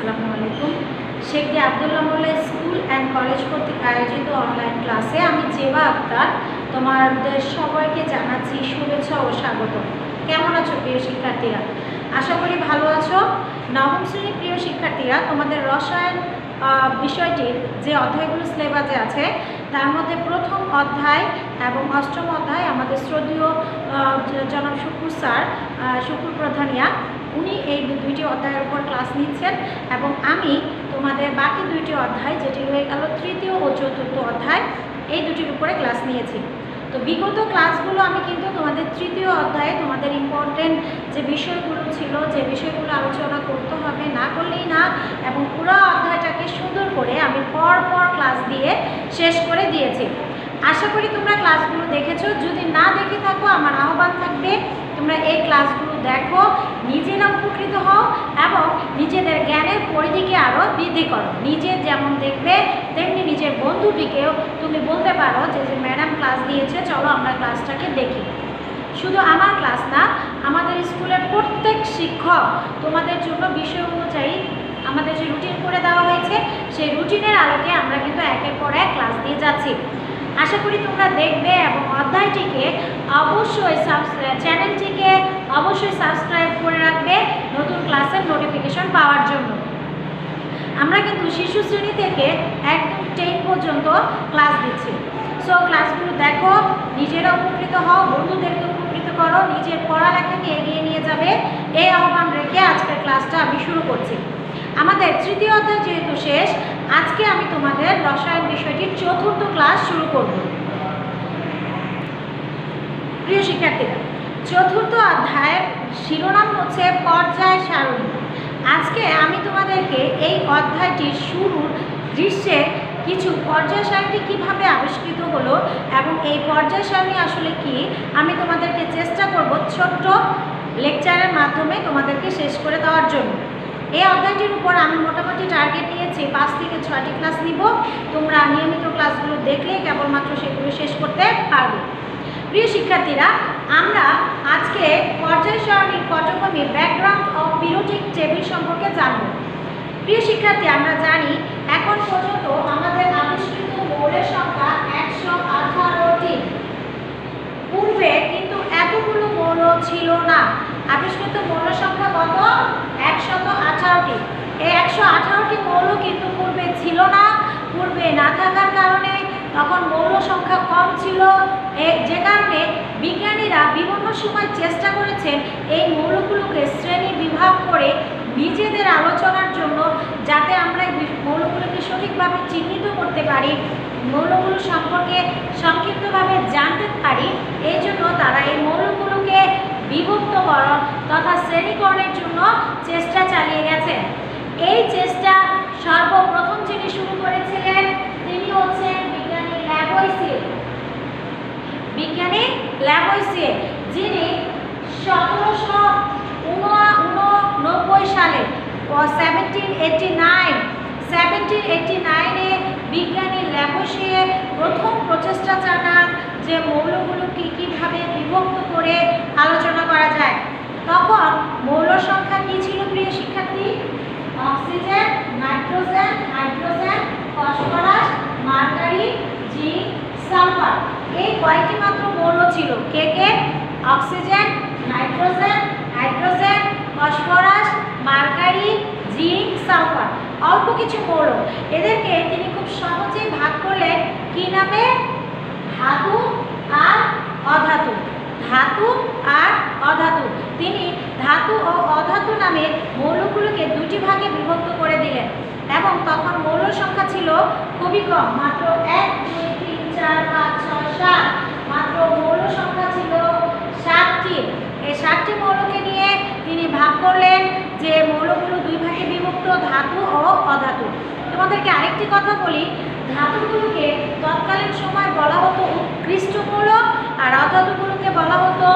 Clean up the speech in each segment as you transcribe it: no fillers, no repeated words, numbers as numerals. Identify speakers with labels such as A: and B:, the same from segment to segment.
A: আসসালামু আলাইকুম। Sheikh D Abdullah Molla school and college কর্তৃক আয়োজিত অনলাইন ক্লাসে আমি জেবা আক্তার তোমাদের সবাইকে জানাচ্ছি শুভেচ্ছা ও স্বাগত। কেমন আছো প্রিয় শিক্ষার্থীরা? আশা করি ভালো আছো। নবম শ্রেণীর প্রিয় শিক্ষার্থীরা, তোমাদের রসায়ন বিষয়টির যে অধ্যায়গুলো সিলেবাসে আছে তার মধ্যে প্রথম অধ্যায় এবং অষ্টম অধ্যায় আমাদের শ্রদ্ধেয় জনাব শুকুর স্যার, শুকুর প্রধানিয়া, উনি এই দুইটি অধ্যায়ের উপর ক্লাস নিচ্ছেন এবং আমি তোমাদের বাকি দুইটি অধ্যায়, যেটি হয়ে গেল তৃতীয় ও চতুর্থ অধ্যায়, এই দুটির উপরে ক্লাস নিয়েছি। তো বিগত ক্লাসগুলো আমি কিন্তু তোমাদের তৃতীয় অধ্যায়ে তোমাদের ইম্পর্টেন্ট যে বিষয়গুলো ছিল, যে বিষয়গুলো আলোচনা করতে হবে, না করলেই না, এবং পুরো অধ্যায়টাকে সুন্দর করে আমি পর ক্লাস দিয়ে শেষ করে দিয়েছি। আশা করি তোমরা ক্লাসগুলো দেখেছো। যদি না দেখে থাকো, আমার আহ্বান থাকবে তোমরা এই ক্লাসগুলো দেখো, নিজেরা উপকৃত হও এবং নিজেদের জ্ঞানের পরিধিকে আরও বৃদ্ধি করো। নিজে যেমন দেখবে তেমনি নিজের বন্ধুটিকেও তুমি বলতে পারো যে ম্যাডাম ক্লাস দিয়েছে, চলো আমরা ক্লাসটাকে দেখি। শুধু আমার ক্লাস না, আমাদের স্কুলের প্রত্যেক শিক্ষক তোমাদের জন্য বিষয় অনুযায়ী আমাদের যে রুটিন করে দেওয়া হয়েছে, সেই রুটিনের আলোকে আমরা কিন্তু একের পর এক ক্লাস দিয়ে যাচ্ছি। আশা করি তোমরা দেখবে এবং অধ্যায়টিকে অবশ্যই চ্যানেলটিকে অবশ্যই সাবস্ক্রাইব করে রাখবে নতুন ক্লাসের নোটিফিকেশন পাওয়ার জন্য। আমরা কিন্তু শিশু শ্রেণী থেকে একদম 10 পর্যন্ত ক্লাস দিচ্ছি। সো ক্লাসগুলো দেখো, নিজেরা উপকৃত হও, বন্ধুদেরকে উপকৃত করো, নিজের পড়ালেখাকে এগিয়ে নিয়ে যাবে, এই আহ্বান রেখে আজকের ক্লাসটা আমি শুরু করছি। আমাদের তৃতীয় অধ্যায় যেহেতু শেষ, আজকে আমি তোমাদের রসায়ন বিষয়টির চতুর্থ ক্লাস শুরু করব। প্রিয় শিক্ষার্থীরা, চতুর্থ অধ্যায়ের শিরোনাম হচ্ছে পর্যায় সারণী। আজকে আমি তোমাদেরকে এই অধ্যায়টির শুরুর দৃশ্যে কিছু পর্যায় সারণী কীভাবে আবিষ্কৃত হলো এবং এই পর্যায় সারণী আসলে কি, আমি তোমাদেরকে চেষ্টা করব ছোট্ট লেকচারের মাধ্যমে তোমাদেরকে শেষ করে দেওয়ার জন্য। এই অধ্যায়টির উপর আমি মোটামুটি টার্গেট নিয়েছি 5 থেকে 6টি ক্লাস নিব। তোমরা নিয়মিত ক্লাসগুলো দেখলে কেবলমাত্র সেগুলো শেষ করতে পারবে। প্রিয় শিক্ষার্থীরা, আমরা আজকে পর্যায় সারণীর পটভূমি ব্যাকগ্রাউন্ড অফ পিরিয়ডিক টেবিল সম্পর্কে জানব। প্রিয় শিক্ষার্থী, আমরা জানি এখন পর্যন্ত আমাদের আবিষ্কৃত মৌলের সংখ্যা 118টি। পূর্বে কিন্তু এতগুলো মৌল ছিল না। আবিষ্কৃত মৌলের সংখ্যা কত? 118টি। এই 118টি মৌল কিন্তু পূর্বে ছিল না। পূর্বে না থাকার কারণে তখন মৌল সংখ্যা কম ছিল, যে কারণে বিজ্ঞানীরা বিভিন্ন সময় চেষ্টা করেছেন এই মৌলগুলোকে শ্রেণী বিভাগ করে নিজেদের আলোচনার জন্য, যাতে আমরা এই মৌলগুলোকে সঠিকভাবে চিহ্নিত করতে পারি, মৌলগুলো সম্পর্কে সংক্ষিপ্তভাবে জানতে পারি। এই জন্য তারা এই মৌলগুলোকে বিভক্তকরণ তথা শ্রেণীকরণের জন্য চেষ্টা চালিয়ে গেছেন। এই চেষ্টা সর্বপ্রথম যিনি শুরু করেছিলেন তিনি হচ্ছেন বিজ্ঞানী ল্যাভোইসিয়ে। যিনি 1789 সালে 1789 বিজ্ঞানী ল্যাভোইসিয়ে প্রথম প্রচেষ্টা চালান যে মৌলগুলোকে কীভাবে বিভক্ত করে আলোচনা করা যায়। তখন মৌল সংখ্যা কী ছিল প্রিয় শিক্ষার্থী? Oxygen, nitrogen, hydrogen, phosphorus, mercury, zinc, sulphur. এই কয়টি মাত্র মৌল ছিল। কে? Oxygen, nitrogen, hydrogen, phosphorus, mercury, zinc, sulphur. অল্প কিছু মৌল। এদেরকে তিনি খুব সহজেই ভাগ করলেন কি নামে? ধাতু আর অধাতু। তিনি ধাতু ও অধাতু নামে মৌলগুলোকে দুটি ভাগে বিভক্ত করে দিলেন এবং তখন মৌল সংখ্যা ছিল খুবই কম, মাত্র 1, 2, 3, 4, 5, 6, 7। মাত্র মৌল সংখ্যা ছিল 7টি। এই 7টি মৌলকে নিয়ে তিনি ভাগ করলেন যে মৌলগুলো দুই ভাগে বিভক্ত, ধাতু ও অধাতু। তোমাদেরকে আরেকটি কথা বলি, ধাতুগুলোকে তৎকালীন সময় বলা হতো উৎকৃষ্ট মৌল আর অধাতুগুলোকে বলা হতো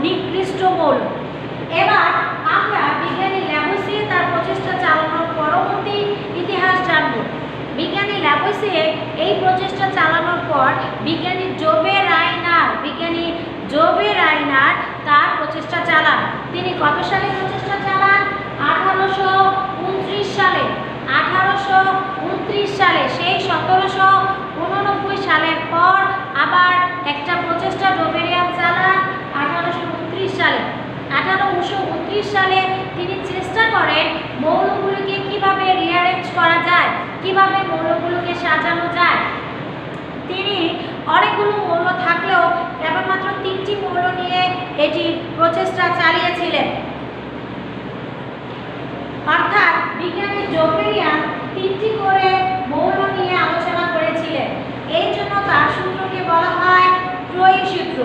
A: নিকৃষ্ট মৌল। এবার আমরা বিজ্ঞানী ল্যাভোইসিয়ে তার প্রচেষ্টা চালানোর পরবর্তী ইতিহাস জানব। বিজ্ঞানী ল্যাভোইসিয়ে এই প্রচেষ্টা চালানোর পর বিজ্ঞানী জোভে রাইনার তার প্রচেষ্টা চালান। তিনি কত সালে প্রচেষ্টা চালান? 1829 সালে। কিভাবে মৌলগুলোকে সাজানো যায়। তিনি অনেকগুলো মৌল থাকলেও কেবলমাত্র 3টি মৌল নিয়ে এটি প্রচেষ্টা চালিয়েছিলেন। অর্থাৎ বিজ্ঞানী জোবেরিয়ান 3টি করে মৌল নিয়ে আলোচনা করেছিলেন। এই জন্য তার সূত্রকে বলা হয় ত্রয়ী সূত্র।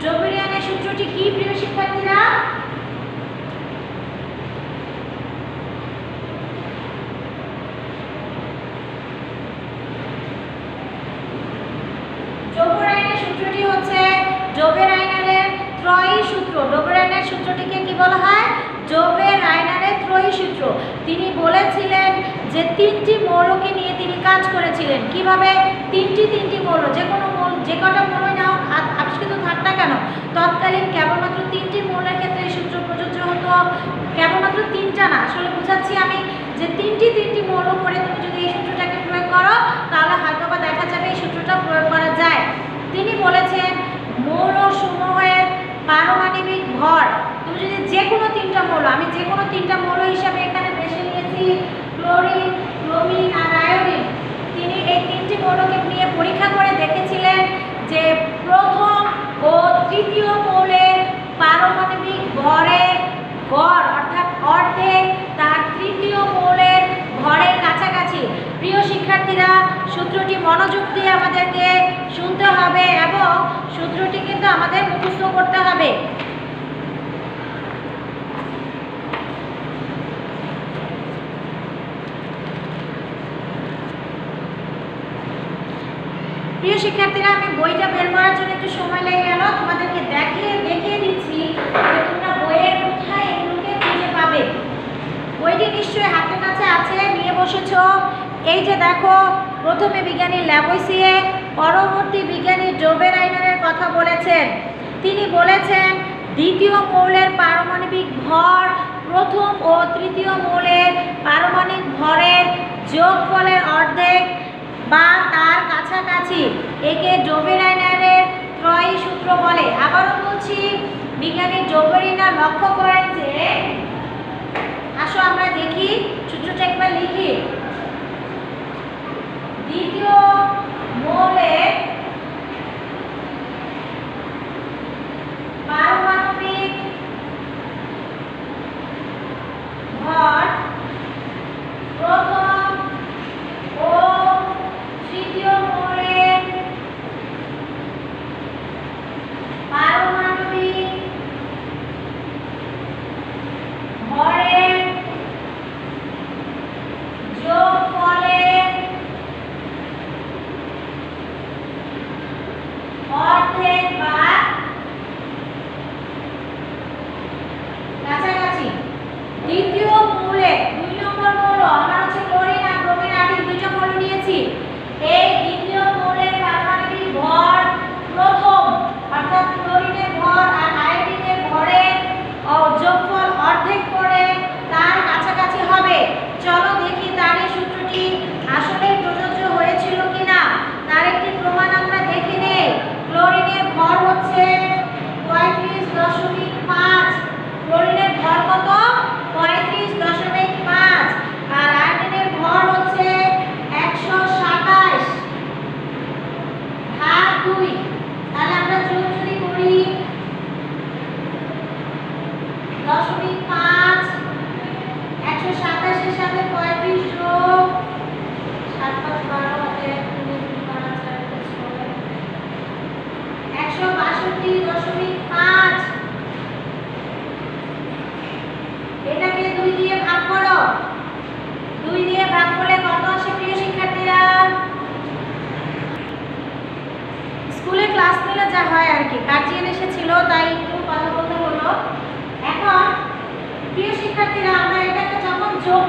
A: জোবেরিয়ানের সূত্রটি কি প্রিয় শিক্ষার্থীরা? জোবেরিয়ানের সূত্রটি হচ্ছে জোবেরিয়ানের ত্রয়ী সূত্র। জোবেরিয়ানের সূত্রটিকে কি বলা হয়? জোবেরিয়ানের ত্রয়ী সূত্র। তিনি বলেছিলেন যে 3টি মৌলকে নিয়ে তিনি কাজ করেছিলেন। কিভাবে? 3টি মৌল, যে কটা মৌলই নাও আবিষ্কৃত থাক না কেন, তৎকালীন কেবলমাত্র 3টি মৌলের ক্ষেত্রে এই সূত্র প্রযোজ্য হতো। কেবলমাত্র 3টা না, আসলে বুঝাচ্ছি আমি যে 3টি মৌল করে তুমি যদি এই সূত্রটাকে প্রয়োগ করো তাহলে হয়তো বা দেখা যাবে এই সূত্রটা প্রয়োগ করা যায়। তিনি বলেছেন মৌলসমূহের পারমাণবিক ভর, তুমি যদি যে কোনো 3টা মৌল, আমি যে কোনো 3টা মৌল হিসাবে এখানে বেছে নিয়েছি ক্লোরিন, ব্রোমিন আর আয়োডিন। তিনি এই 3টি মৌলকে নিয়ে পরীক্ষা করে দেখেছিলেন যে প্রথম ও তৃতীয় মৌলের পারমাণবিক ভরের গড় অর্থাৎ অর্ধেক তার তৃতীয় মৌলের ভরের কাছাকাছি। প্রিয় শিক্ষার্থীরা, সূত্রটি মনোযোগ দিয়ে আমাদেরকে শুনতে হবে এবং সূত্রটি কিন্তু আমাদের মুখস্থ করতে হবে। প্রিয় শিক্ষার্থীরা, আমি বইটা বের করার জন্য একটু সময় লেগে গেল। তোমাদেরকে দেখিয়ে দিচ্ছি যে তোমরা বইয়ের কোথায় এগুলোকে খুঁজে পাবে। বইটি নিশ্চয়ই হাতের কাছে আছে, নিয়ে বসেছো। এই যে দেখো, প্রথমে বিজ্ঞানী ল্যাভোইসিয়ে, পরবর্তী বিজ্ঞানী জোবেরিয়ানের কথা বলেছেন। তিনি বলেছেন দ্বিতীয় মৌলের পারমাণবিক ভর প্রথম ও তৃতীয় মৌলের পারমাণবিক ভরের যোগফলের অর্ধেক বা তার কাছাকাছি। একে জোবেরিয়ানের ত্রয়ী সূত্র বলে। আবারও বলছি, বিজ্ঞানী জোবেরিয়ান লক্ষ্য করেন যে, আসো আমরা দেখি সূত্রটা একবার লিখি। দ্বিতীয় মৌলের পারমাণবিক ভর প্রথম ও তৃতীয় মৌলের পারমাণবিক ভরের যোগফলের অর্ধেক বা কাছাকাছি। দ্বিতীয় মৌলে 2 নম্বর মৌল, আমরা হচ্ছে ক্লোরিন আর ব্রোমিন আয়োডিন 2টা মৌল নিয়েছি। এই দ্বিতীয় মৌলের পারমাণবিক ভর প্রথম অর্থাৎ ক্লোরিনের ভর আর আয়োডিনের ভরের যোগফল অর্ধেক করে তার কাছাকাছি হবে। চলো দেখি তার এই সূত্রটি আসলে প্রযোজ্য হয়েছিল কিনা। তার একটি প্রমাণ আমরা দেখে নেই। ক্লোরিনের ভর হচ্ছে 35.5। ক্লোরিনের ভর কত? 35.5। আর আয়োডিনের ভর হচ্ছে 127 ভাগ 2। তাহলে আমরা যোগ যদি করি 0.5 127 এর সাথে 35 যোগ 7 5 12 হাতে 162.5। এটাকে 2 দিয়ে ভাগ করো। 2 দিয়ে ভাগ করলে কত আসে প্রিয় শিক্ষার্থীরা? স্কুলে ক্লাস নিলে যা হয় আর কি, গার্জিয়ান এসেছিল তাই একটু কথা বলতে হলো। এখন প্রিয় শিক্ষার্থীরা, আমরা এটাকে যখন যোগ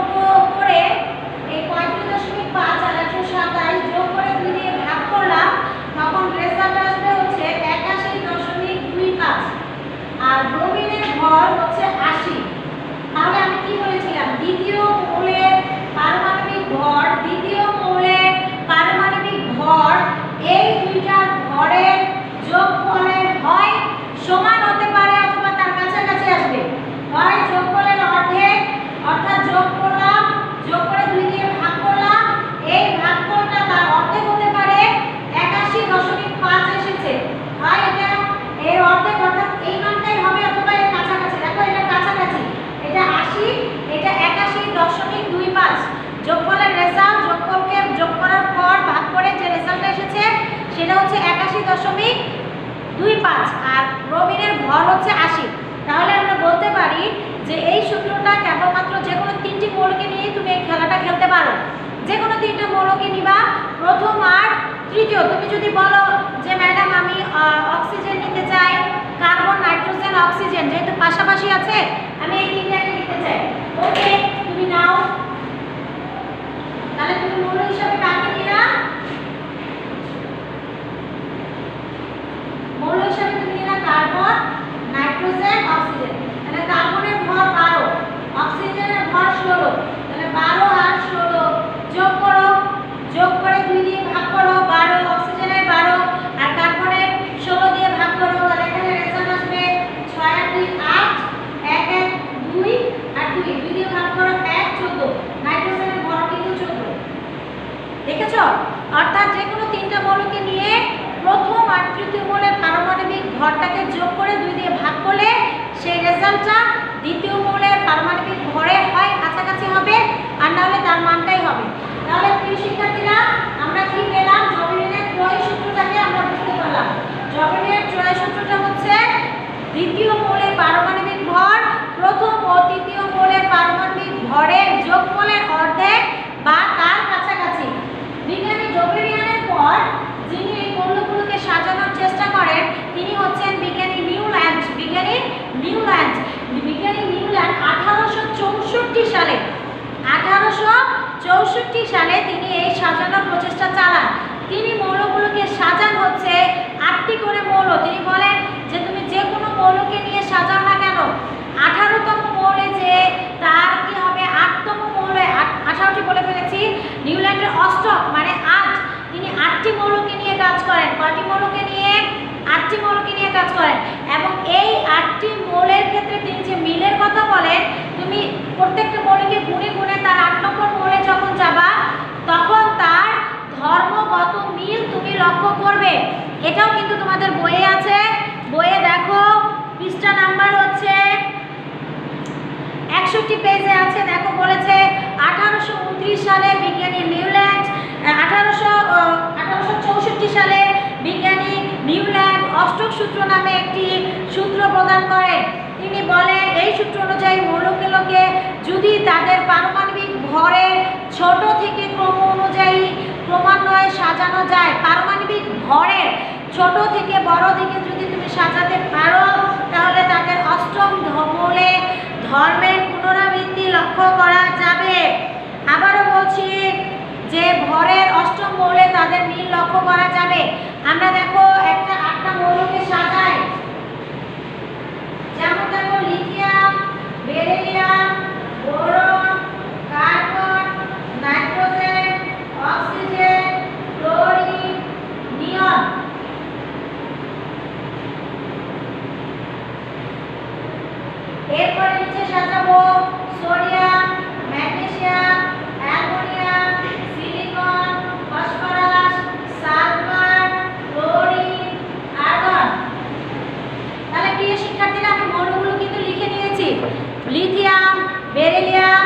A: ব্রোমিনের ভর হচ্ছে 80। তাহলে আমরা বলতে পারি যে এই সূত্রটা কেবলমাত্র যে কোনো 3টি মৌলকে নিয়ে তুমি এই খেলাটা খেলতে পারো। যে কোনো 3টা মৌলকে নিবা, প্রথম আর তৃতীয়। তুমি যদি বলো যে ম্যাডাম আমি অক্সিজেন নিতে চাই, কার্বন, নাইট্রোজেন, অক্সিজেন যেহেতু পাশাপাশি আছে, আমি এই 3টাকে নিতে চাই, ওকে তুমি নাও। তাহলে তুমি মৌল হিসাবে কাকে নিলা? মৌল হিসাবে তুমি নিলা কার্বন, নাইট্রোজেন, অক্সিজেন। তাহলে কার্বনের ভর 12, অক্সিজেনের ভর 16। তাহলে 12 আর 16 যোগ করো, যোগ করে 2 দিয়ে ভাগ করো, 12 অক্সিজেনের 12 আর কার্বনের 16 দিয়ে ভাগ করো। তাহলে এখানে রেজাল্ট আসবে 6 আর 2 8, 1 1 2 আর 2 দিয়ে ভাগ করো 1 14। নাইট্রোজেনের ভর কিন্তু 14। দেখেছো? অর্থাৎ যে কোনো 3টা মৌলকে নিয়ে প্রথম আর তৃতীয় মৌলের পারমাণবিক ভরটাকে যোগ করে 2 দিয়ে ভাগ করলে সেই রেজাল্টটা দ্বিতীয় মৌলের পারমাণবিক ভরে হয় কাছাকাছি হবে, আর না হলে তার মানটাই হবে। তাহলে প্রিয় শিক্ষার্থীরা, আমরা কি পেলাম? জবলিনের ত্রয়ী সূত্রটাকে আমরা বুঝতে পারলাম। জবলিনের ত্রয়ী সূত্রটা হচ্ছে দ্বিতীয় মৌলের পারমাণবিক ভর প্রথম ও তৃতীয় মৌলের পারমাণবিক ভরের যোগফলের অর্ধেক বা তার কাছাকাছি। বিজ্ঞানী জবলিনের পর যিনি এই মৌলগুলোকে সাজানোর চেষ্টা করেন তিনি হচ্ছেন বিজ্ঞানী নিউল্যান্ড। বিজ্ঞানী নিউল্যান্ড 1864 সালে তিনি এই সাজানোর প্রচেষ্টা চালান। তিনি মৌলগুলোকে সাজান হচ্ছে 8টি করে মৌল। তিনি বলেন যে তুমি যে কোনো মৌলকে নিয়ে সাজাও না কেন, 18তম মৌলে যে তার কি হবে, 8তম মৌলে 18টি বলে ফেলেছি, নিউল্যান্ডের অষ্টক মানে 8, তিনি 8টি মৌলকে নিয়ে কাজ করেন। কয়টি মৌলকে নিয়ে? 8টি মৌলকে নিয়ে কাজ করেন। এবং এই 8টি মৌলের ক্ষেত্রে তিনি যে মিলের কথা বলেন, তুমি প্রত্যেকটা মৌলকে গুণে গুণে তার 8 নম্বর মৌলে যখন যাবা তখন তার ধর্মগত মিল তুমি লক্ষ্য করবে। এটাও কিন্তু তোমাদের বইয়ে আছে, বইয়ে দেখো পৃষ্ঠা নাম্বার হচ্ছে 61 পেজে আছে। দেখো বলেছে 1829 সালে বিজ্ঞানী নিউল্যান্ড, 1864 সালে বিজ্ঞানী নিউল্যান্ড অষ্টক সূত্র নামে একটি সূত্র প্রদান করেন। তিনি বলেন এই সূত্র অনুযায়ী মৌলগুলোকে যদি তাদের পারমাণবিক ভরের ছোট থেকে ক্রম অনুযায়ী ক্রমান্বয়ে সাজানো যায়, পারমাণবিক ভরের ছোট থেকে বড় দিকে যদি তুমি সাজাতে পারো তাহলে তাদের অষ্টম মৌলে ধর্মের পুনরাবৃত্তি লক্ষ্য করা যাবে। আবারও বলছি যে ভরের অষ্টম মৌলে তাদের মিল লক্ষ্য করা যাবে। আমরা দেখো একটা 8টা মৌলকে সাজাই, যেমন দেখো lithium, beryllium, boron, carbon, nitrogen, oxygen, chlorine, neon. এরপরে নিচে সাজাবো sodium, magnesium, ammonium, silicon, phosphorus, sulphur, chlorine, argon. তাহলে প্রিয় শিক্ষার্থীরা, আমি মৌলগুলো কিন্তু লিখে নিয়েছি। লিথিয়াম, বেরিলিয়াম,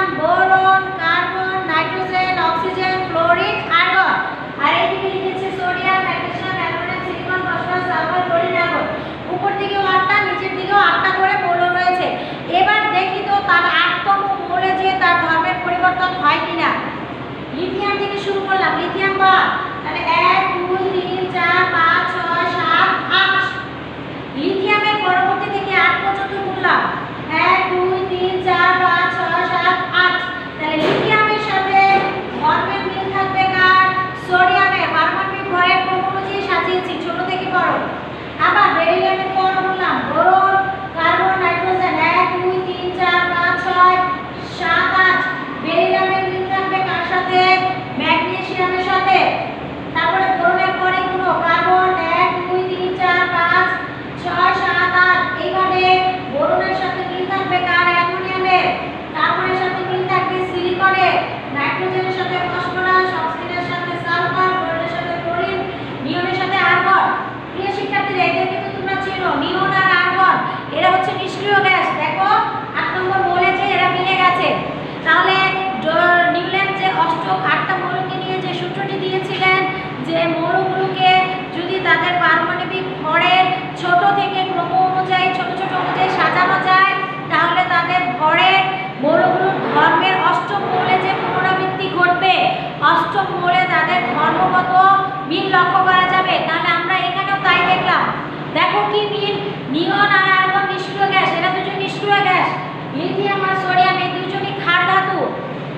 A: মিল লক্ষ্য করা যাবে। তাহলে আমরা এখানেও তাই দেখলাম। দেখো কি মিল, নিয়ন আর আর্গন নিষ্ক্রিয় গ্যাস, এরা দুজন নিষ্ক্রিয় গ্যাস। লিথিয়াম আর সোডিয়াম এই দুজনই ক্ষার ধাতু।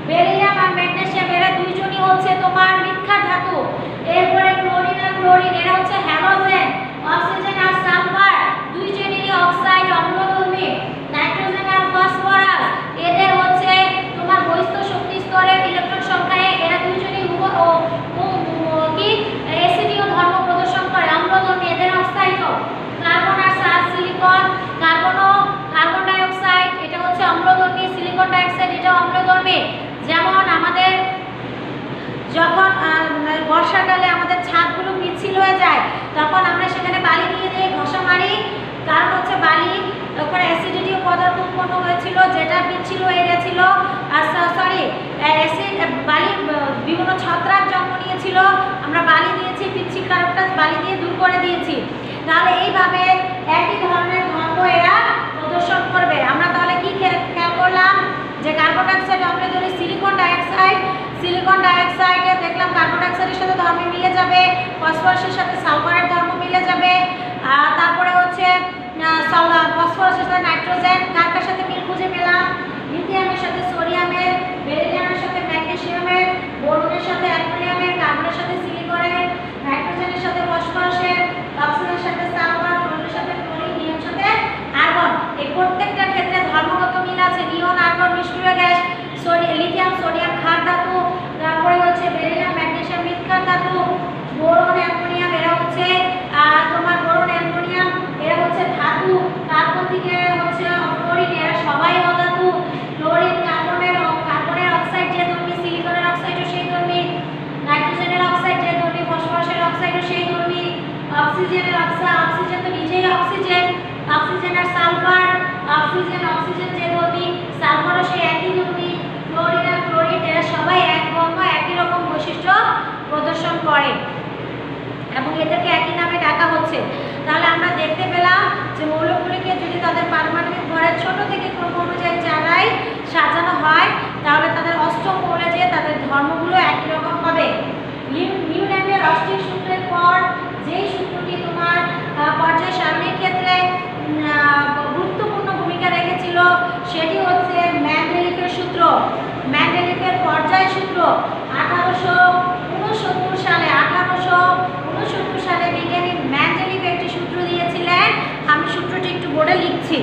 A: বেরিলিয়াম আর ম্যাগনেসিয়াম এরা দুইজনই হচ্ছে তোমার মৃৎক্ষার ধাতু। এরপরে ক্লোরিন আর ক্লোরিন এরা হচ্ছে হ্যালোজেন। অক্সিজেন আর সালফার দুইজনেরই অক্সাইড অম্লধর্মী। নাইট্রোজেন আর ফসফরাস এদের হচ্ছে তোমার বহিস্থ শক্তি স্তরে ইলেকট্রন সংখ্যায় এরা দুইজনই কি অ্যাসিডীয় ধর্ম প্রদর্শন করে, অম্লধর্মী, এদের অক্সাইড। কার্বন আর সিলিকন, কার্বন ডাই অক্সাইড এটা হচ্ছে অম্লধর্মী, সিলিকন ডাই অক্সাইড এটা অম্লধর্মী। যেমন আমাদের যখন বর্ষাকালে আমাদের ছাদগুলো পিচ্ছিল হয়ে যায় তখন আমরা সেখানে বালি দিয়ে দিয়ে ঘষা মারি, কারণ হচ্ছে বালি ওখানে অ্যাসিডিটিও পদার্থ উৎপন্ন হয়েছিল যেটা পিচ্ছিল হয়ে গেছিল। আর অ্যাসিড বালি বিভিন্ন ছত্রাক জন্ম নিয়েছিল, আমরা বালি দিয়েছি, পিচ্ছিল কারকটা বালি দিয়ে দূর করে দিয়েছি। তাহলে এইভাবে একই ধরনের ধর্ম এরা প্রদর্শন করবে। আমরা তাহলে কি খেয়াল করলাম যে কার্বন ডাইঅক্সাইড অম্লধর্মী, সিলিকন ডাইঅক্সাইডে দেখলাম কার্বন ডাইঅক্সাইডের সাথে ধর্ম মিলে যাবে, ফসফরাসের সাথে সালফারের ধর্ম মিলে যাবে। তারপরে হচ্ছে ফসফরাসের সাথে নাইট্রোজেন, কার সাথে মিল খুঁজে পেলাম, লিথিয়ামের সাথে সোডিয়ামের, বেরিলিয়ামের সাথে ম্যাগনেসিয়ামের, বোরনের সাথে অ্যালুমিনিয়ামের, কার্বনের সাথে সিলিকনের, নাইট্রোজেনের সাথে ফসফরাসের, অক্সিজেনের সাথে সালফার, ক্লোরিনের সাথে ক্লোরিন, নিয়নের সাথে আর্গন। এই প্রত্যেকটার ক্ষেত্রে ধর্মগত মিল আছে। নিয়ন আর্গন নিষ্ক্রিয় গ্যাস, লিথিয়াম সোডিয়াম ক্ষার ধাতু, তারপরে হচ্ছে বেরিলিয়াম ম্যাগনেসিয়াম মৃৎক্ষার ধাতু, বোরন অ্যালুমিনিয়াম এরা হচ্ছে তোমার বোরন অ্যালুমিনিয়াম এরা হচ্ছে ধাতু। কার্বন থেকে হচ্ছে ক্লোরিন এরা সবাই অধাতু। ক্লোরিন কার্বনের অক্সাইড যে ধর্মী, সিলিকনের অক্সাইডও সেই ধর্মী, নাইট্রোজেনের অক্সাইড যে ধর্মী, ফসফরাসের অক্সাইডও সেই ধর্মী, অক্সিজেনের অক্সিজেন তো নিজেই অক্সিজেন আর সালফার, অক্সিজেন যে ধর্মী, সালফারও সেই একই ধর্মী। ক্লোরিন আর ক্লোরিন এরা সবাই এক ধর্ম, একই রকম বৈশিষ্ট্য প্রদর্শন করে এবং এদেরকে একই নামে ডাকা হচ্ছে। তাহলে আমরা দেখতে পেলাম যে মৌলগুলিকে যদি তাদের পারমাণবিক ভরের ছোট থেকে ক্রম অনুযায়ী জায়গায় সাজানো হয় তাহলে তাদের অষ্টম মৌলে যে তাদের ধর্মগুলো একই রকম হবে। নিউল্যান্ডের অষ্টিক সূত্রের পর যেই সূত্রটি তোমার পর্যায় সারণীর ক্ষেত্রে গুরুত্বপূর্ণ ভূমিকা রেখেছিল সেটি হচ্ছে মেন্ডেলিফের সূত্র। মেন্ডেলিফের পর্যায় সূত্র 1869 সালে বিজ্ঞানী মেন্ডেলিফ একটি সূত্র দিয়েছিলেন। আমি সূত্রটি একটু বোর্ডে লিখছি।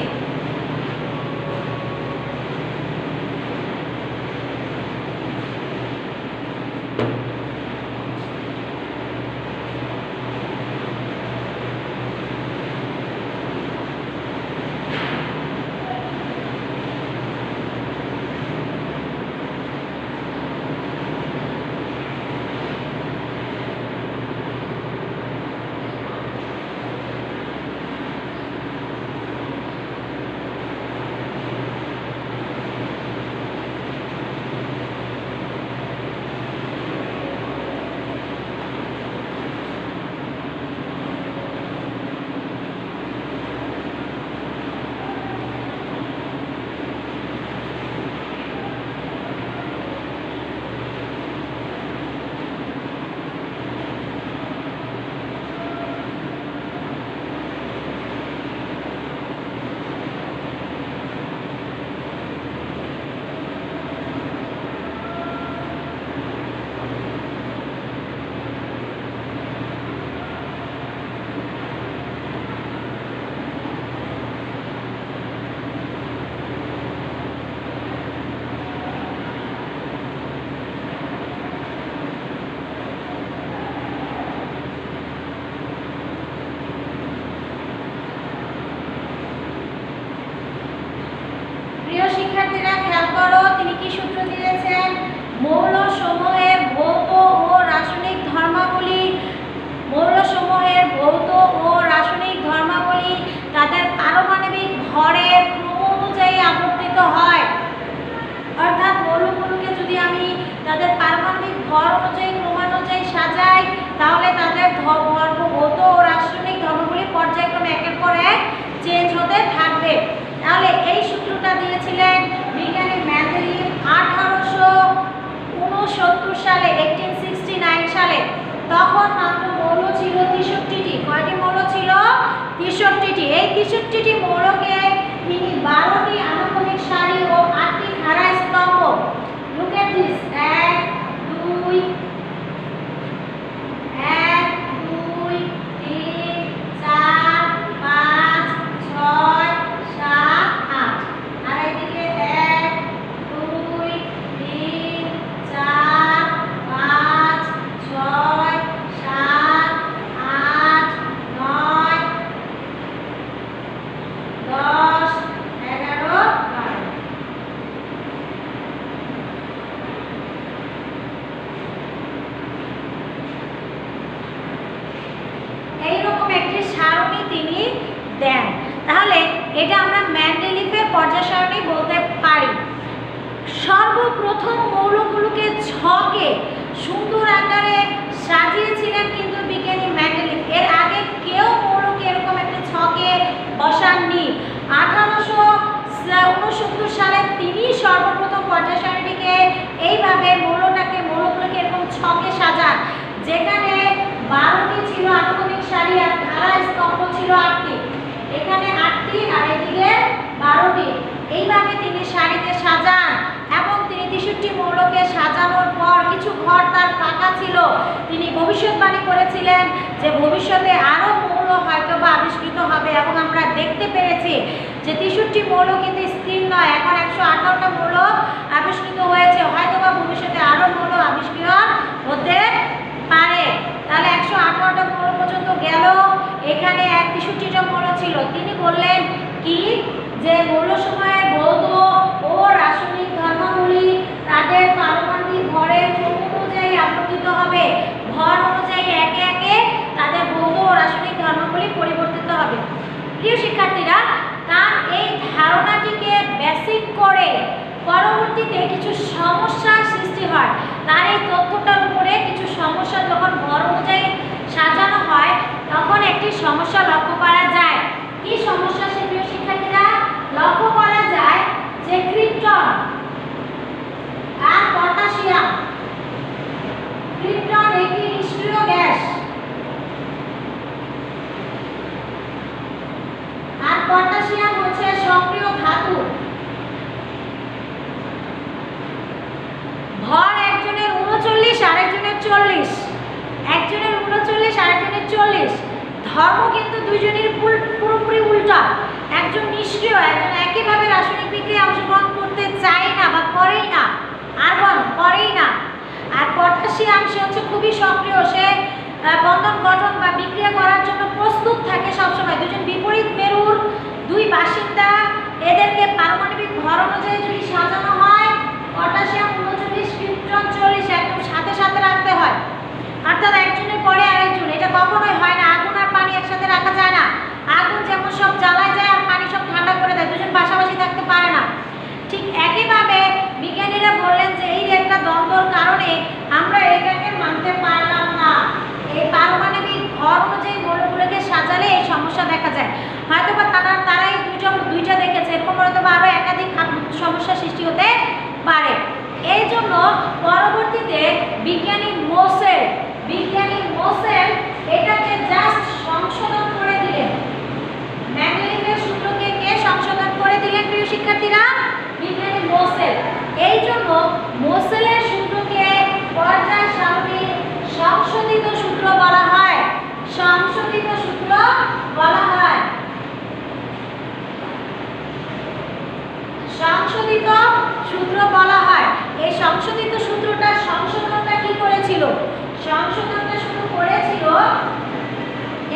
A: প্রিয় শিক্ষার্থীরা খেয়াল করো তিনি কি সূত্র দিয়েছেন। মৌলসমূহের ভৌত ও রাসায়নিক ধর্মাবলী, তাদের পারমাণবিক ভরের ক্রম অনুযায়ী আবর্তিত হয়। অর্থাৎ মৌলগুলোকে যদি আমি তাদের পারমাণবিক ভর অনুযায়ী ক্রমানুযায়ী সাজাই তাহলে তাদের ভৌত ও রাসায়নিক ধর্মগুলি পর্যায়ক্রমে একের পর এক চেঞ্জ হতে থাকবে। তাহলে এই সূত্রটা দিয়েছিলেন বিজ্ঞানী মেন্ডেলিফ 1869 সালে, 1869 সালে। তখন মাত্র 63টি। এই 63টি মৌলকে তিনি 12টি আনুভূমিক সারি ও 8টি খাড়া স্তম্ভ। Look at this, 1 2 1 2 3 4 5 6 7 8। আর এইদিকে 1 2 3 4 5 6 7 8 9 10 11 12। এইরকম একটি সারণী তিনি দেন। তাহলে এটা আমরা মেন্ডেলিভের পর্যায় সারণী বলতে পারি। সর্বপ্রথম মৌলগুলোকে ছকে সুন্দর আকারে সাজিয়েছিলেন কিন্তু বিজ্ঞানী মেন্ডেলিভ। এর আগে কেউ মৌলকে এরকম একটা ছকে বসাননি। 1869 সালে তিনি সর্বপ্রথম পর্যায় সারণীটিকে এইভাবে মৌলগুলোকে এরকম ছকে সাজান, যেখানে 12টি ছিল আনুভূমিক সারি আর খাড়া স্তম্ভ ছিল 8টি। এখানে 8টি আর এদিকে 12টি। এইভাবে তিনি সারিতে সাজান এবং তিনি 63টি মৌলকে সাজানোর পর কিছু ঘর তার ফাঁকা ছিল। তিনি ভবিষ্যৎবাণী করেছিলেন যে ভবিষ্যতে আরও মৌল হয়তোবা আবিষ্কৃত হবে এবং আমরা দেখতে পেরেছি যে 63টি মৌল কিন্তু স্থির নয়। এখন 118টা মৌল আবিষ্কৃত হয়েছে, হয়তোবা ভবিষ্যতে আরও মৌল আবিষ্কৃত হতে পারে। তাহলে 118টা মৌল পর্যন্ত গেল। এখানে 63টা মৌল ছিল। তিনি বললেন কি যে মৌলসমূহের ভৌত ও রাসায়নিক ধর্মাবলী তাদের পারমাণবিক ভরের ক্রম অনুযায়ী আবর্তিত হবে। ভর অনুযায়ী একে একে তাদের ভৌত ও রাসায়নিক ধর্মাবলী পরিবর্তিত হবে। প্রিয় শিক্ষার্থীরা, তার এই ধারণাটিকে বেসিক করে পরবর্তীতে কিছু সমস্যার সৃষ্টি হয়। তার এই তথ্যটার উপরে কিছু সমস্যা যখন ভর অনুযায়ী সাজানো হয় তখন একটি সমস্যা লক্ষ্য করা যায়। কি সমস্যা সে প্রিয় শিক্ষার্থীরা? লক্ষ্য করা যায় যে ক্রিপ্টন আর পটাশিয়াম, ক্রিপ্টন একটি নিষ্ক্রিয় গ্যাস আর পটাশিয়াম হচ্ছে সক্রিয় ধাতু। ভর একজনের 39 আর একজনের 40, একজনের 39 আর একজনের 40। ধর্ম কিন্তু দুইজনের পুরোপুরি উল্টা। একজন নিষ্ক্রিয়, একজন একইভাবে রাসায়নিক বিক্রিয়ায় অংশগ্রহণ করতে চায় না বা করেই না, আর্গন করেই না। আর পটাশিয়াম সে হচ্ছে খুবই সক্রিয়, সে বন্ধন গঠন বা বিক্রিয়া করার জন্য প্রস্তুত থাকে সবসময়। দুজন বিপরীত মেরুর দুই বাসিন্দা, এদেরকে পারমাণবিক ভর অনুযায়ী যদি সাজানো হয় পটাশিয়াম 39 ক্রিপ্টন 40 একদম সাথে সাথে রাখতে হয়, অর্থাৎ একজনের পরে আরেকজন। এটা কখনোই হয় না। আগুন আর পানি একসাথে রাখা যায় না। আগুন যেমন সব জ্বালায় যায় আর পানি সব ঠান্ডা করে দেয়, দুজন পাশাপাশি থাকতে পারে না। ঠিক একইভাবে বিজ্ঞানীরা বললেন যে এই একটা দ্বন্দ্বর কারণে আমরা এটাকে মানতে পারলাম না। এই পারমাণবিক ভর অনুযায়ী মৌলগুলোকে সাজালে এই সমস্যা দেখা যায়। হয়তোবা তারাই দুইটা দেখেছে, এরকম হয়তোবা আরও একাধিক সমস্যা সৃষ্টি হতে পারে। এই জন্য পরবর্তীতে বিজ্ঞানী মোসেল এটাকে জাস্ট সংশোধন করে দিলেন। মেন্ডেলিভের সূত্রকে কে সংশোধন করে দিলেন প্রিয় শিক্ষার্থীরা? বিজ্ঞানী মোসেল। এই জন্য মোসেলের সূত্রকে পর্যায় সারণীর সংশোধিত সূত্র বলা হয়। সংশোধিত সূত্র বলা হয়। সংশোধিত সূত্র বলা হয়। এই সংশোধিত সূত্রটা সংশোধনটা কি করেছিল? সংশোধনটা শুরু করেছিল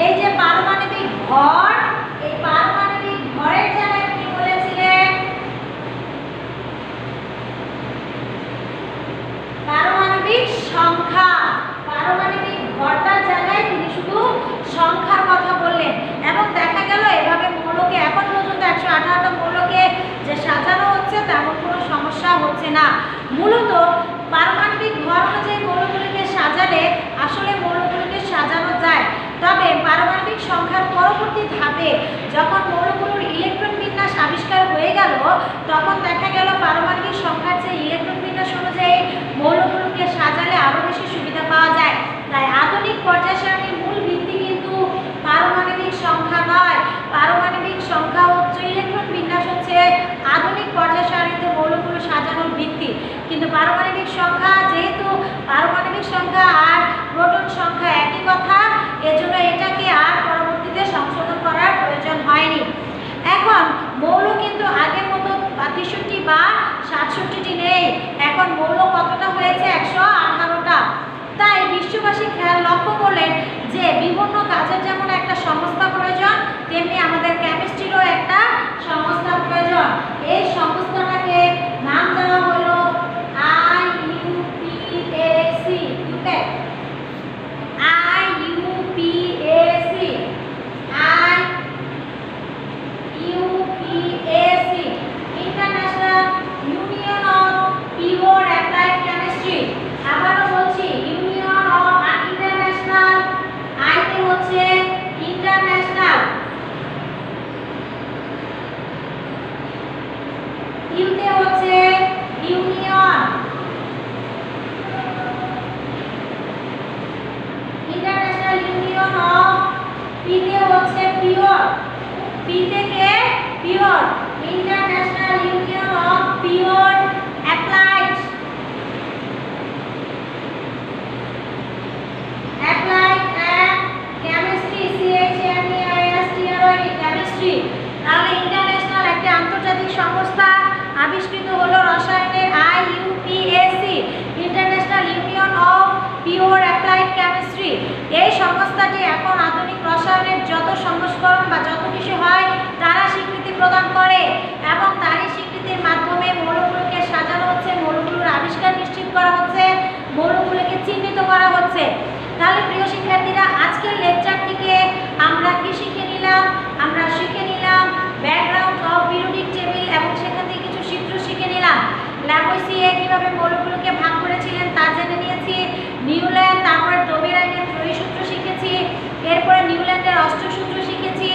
A: এই যে পারমাণবিক ভর, এই পারমাণবিক ভরের জায়গায় কি বলেছিলেন? পারমাণবিক সংখ্যা। পারমাণবিক ভরটার জায়গায় তিনি শুধু সংখ্যার কথা বললেন এবং দেখা গেল এভাবে মৌলকে এখন পর্যন্ত 118টা মৌলকে যে সাজানো হচ্ছে তেমন কোনো সমস্যা হচ্ছে না। মূলত পারমাণবিক ভর অনুযায়ী মৌলগুলিকে সাজালে আসলে মৌলগুলিকে সাজানো যায়। তবে পারমাণবিক সংখ্যার পরবর্তী ধাপে যখন মৌলগুলোর ইলেকট্রন বিন্যাস আবিষ্কার হয়ে গেল তখন দেখা গেল পারমাণবিক সংখ্যার যে ইলেকট্রন বিন্যাস অনুযায়ী মৌলগুলোকে সাজালে আরও বেশি সুবিধা পাওয়া যায়। তাই আধুনিক পর্যায় সারণীর মূল ভিত্তি কিন্তু পারমাণবিক সংখ্যা নয়, ৬২টি নেই, এখন মৌল কতটা হয়েছে? ১১৮টা। তাই বিশ্ববাসী খেয়াল লক্ষ্য করলেন যে বিভিন্ন কাজের যেমন একটা সংস্থা প্রয়োজন, তেমনি আমাদের কেমিস্ট্রিরও একটা সংস্থা প্রয়োজন। এই সংস্থাটাকে নাম দেওয়া হলো IUPAC। International union of pure applied chemistry. আবারও বলছি, ইউনিয়ন অফ ইন্টারন্যাশনাল, আইতে হচ্ছে ইন্টারন্যাশনাল, ইউতে হচ্ছে ইউনিয়ন, ইন্টারন্যাশনাল ইউনিয়ন অফ, পিতে হচ্ছে পিওর, পি থেকে pure, international union of pure applied chemistry, chemistry. তাহলে ইন্টারন্যাশনাল একটা আন্তর্জাতিক সংস্থা আবিষ্কৃত হলো রসায়নের, IUPAC, international union of pure applied chemistry. এই সংস্থাটি এখন আধুনিক রসায়নের যত সংস্করণ বা যত কিছু হয় তারা স্বীকৃতি প্রদান করে এবং তারই স্বীকৃতির মাধ্যমে মৌলগুলোকে সাজানো হচ্ছে, মৌলগুলোর আবিষ্কার নিশ্চিত করা হচ্ছে, মৌলগুলোকে চিহ্নিত করা হচ্ছে। তাহলে প্রিয় শিক্ষার্থীরা, আজকের লেকচার থেকে আমরা কি শিখে নিলাম? আমরা শিখে নিলাম ব্যাকগ্রাউন্ড অফ পিরিয়ডিক টেবিল এবং সেখান থেকে কিছু সূত্র শিখে নিলাম। ল্যাভোইসিয়ে কিভাবে মৌলগুলোকে ভাগ করেছিলেন তা জেনে নিয়েছি। নিউল্যান্ড, তারপরে ডোবেরাইনের ত্রয়ী সূত্র শিখেছি, এরপরে নিউল্যান্ডের অষ্টসূত্র শিখেছি,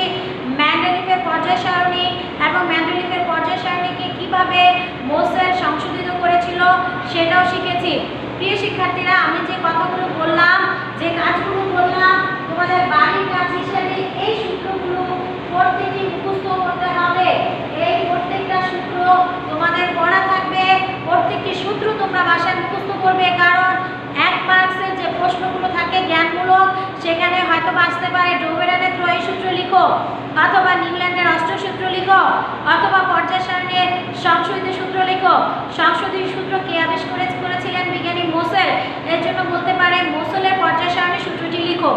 A: মেন্ডেলিফের পর্যায় সারণী এবং মেন্ডেলিফের পর্যায় সারণীকে কিভাবে মোসেল সংশোধিত করেছিল সেটাও শিখেছি। প্রিয় শিক্ষার্থীরা, আমি যে কথাগুলো বললাম, যে কাজগুলো বললাম, তোমাদের বাড়ির কাজ হিসেবে এই সূত্রগুলো প্রত্যেকটি মুখস্থ করতে হবে। এই প্রত্যেকটা সূত্র তোমাদের পড়া থাকবে, প্রত্যেকটি সূত্র তোমরা বাসায় মুখস্থ করবে, কারণ 1 মার্কসের যে প্রশ্নগুলো থাকে জ্ঞানমূলক, সেখানে হয়তো আসতে পারে ডোবেরানের ত্রয়ী সূত্র লিখো, অথবা নিউল্যান্ডের অষ্টসূত্র লিখো, অথবা পর্যায় সারণীর সংশোধিত সূত্র লিখো। সংশোধিত সূত্র কে আবিষ্কার করেছিলেন? বিজ্ঞানী মোসেল। এর জন্য বলতে পারে মোসেলের পর্যায় সারণী সূত্রটি লিখো।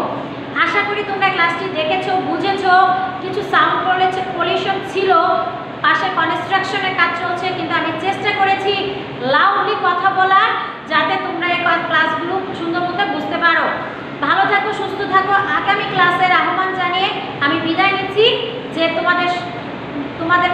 A: আশা করি তোমরা ক্লাসটি দেখেছো, বুঝেছো। কিছু সাউন্ড পলিউশন ছিল, পাশে কনস্ট্রাকশনের কাজ চলছে, কিন্তু আমি চেষ্টা করেছি লাউডলি কথা বলার, যাতে তোমরা এই ক্লাসগুলো সুন্দর মতো বুঝতে পারো। ভালো থাকো, সুস্থ থাকো। আগামী ক্লাসের আহ্বান জানিয়ে আমি বিদায় নিচ্ছি, যে তোমাদের